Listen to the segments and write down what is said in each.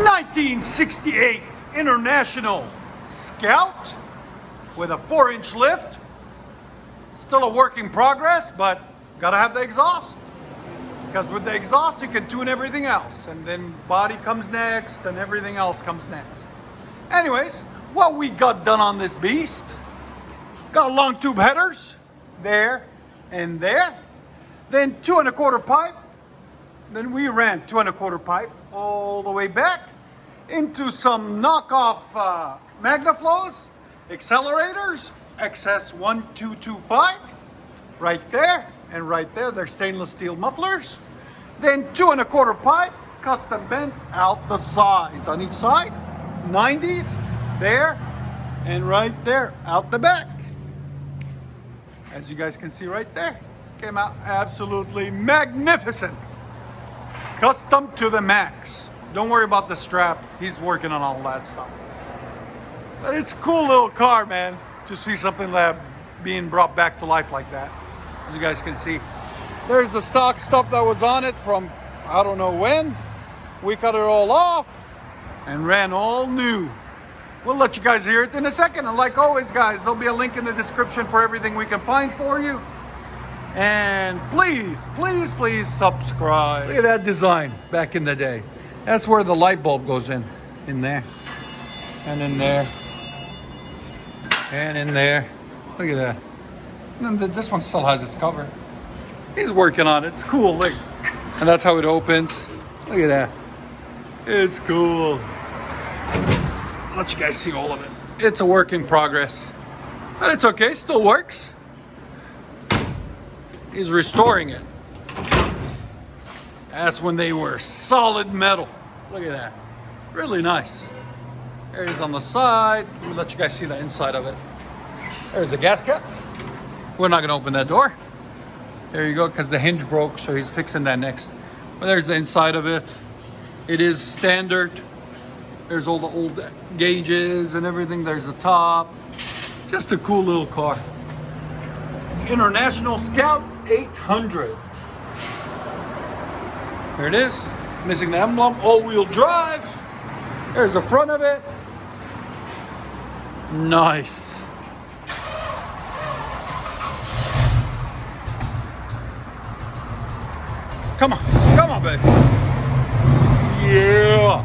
1968 International Scout with a 4-inch lift. Still a work in progress, but gotta have the exhaust. Because with the exhaust, you can tune everything else. And then body comes next, and everything else comes next. Anyways, what we got done on this beast. Got long tube headers, there and there. Then 2 1/4 pipe. Then we ran 2 1/4 pipe all the way back into some knockoff MagnaFlows, accelerators, XS1225, right there, and right there, they're stainless steel mufflers. Then 2 1/4 pipe, custom bent out the sides on each side, 90s, there, and right there, out the back. As you guys can see right there, came out absolutely magnificent. Custom to the max. Don't worry about the strap. He's working on all that stuff. But it's a cool little car, man, to see something like being brought back to life like that. As you guys can see, there's the stock stuff that was on it from I don't know when. We cut it all off and ran all new. We'll let you guys hear it in a second. And like always, guys, there'll be a link in the description for everything we can find for you. And please, please, please subscribe. Look at that design back in the day. That's where the light bulb goes in there, and in there, and in there. Look at that. And then this one still has its cover. He's working on it. It's cool. Look. And that's how it opens. Look at that. It's cool. I'll let you guys see all of it. It's a work in progress. But it's okay. Still works. He's restoring it. That's when they were solid metal. Look at that. Really nice. There it is on the side. Let me let you guys see the inside of it. There's the gasket. We're not gonna open that door. There you go, because the hinge broke, so he's fixing that next. But there's the inside of it. It is standard. There's all the old gauges and everything. There's the top. Just a cool little car. International Scout 800. There it is. Missing the emblem. All-wheel drive. There's the front of it. Nice. Come on, baby. Yeah.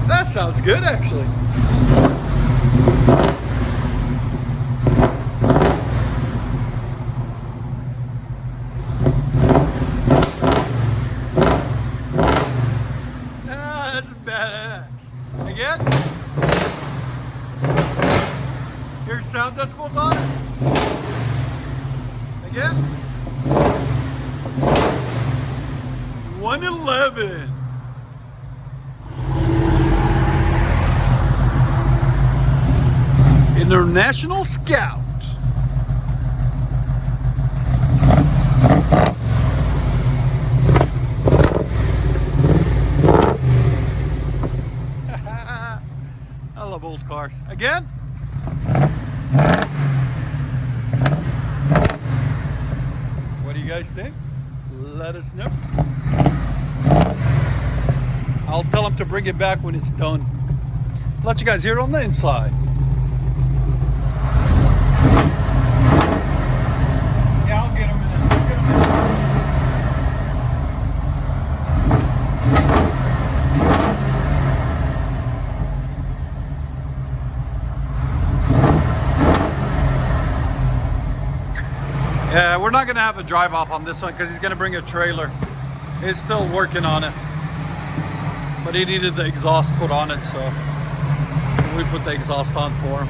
That sounds good, actually. That's badass. Again. Here's sound decibels on it. Again. 111. International Scout. I love old cars. Again. What do you guys think? Let us know. I'll tell him to bring it back when it's done. Let you guys hear it on the inside. Yeah, I'll get him in it. Yeah, we're not going to have a drive off on this one because he's going to bring a trailer. He's still working on it. But he needed the exhaust put on it, so we put the exhaust on for him.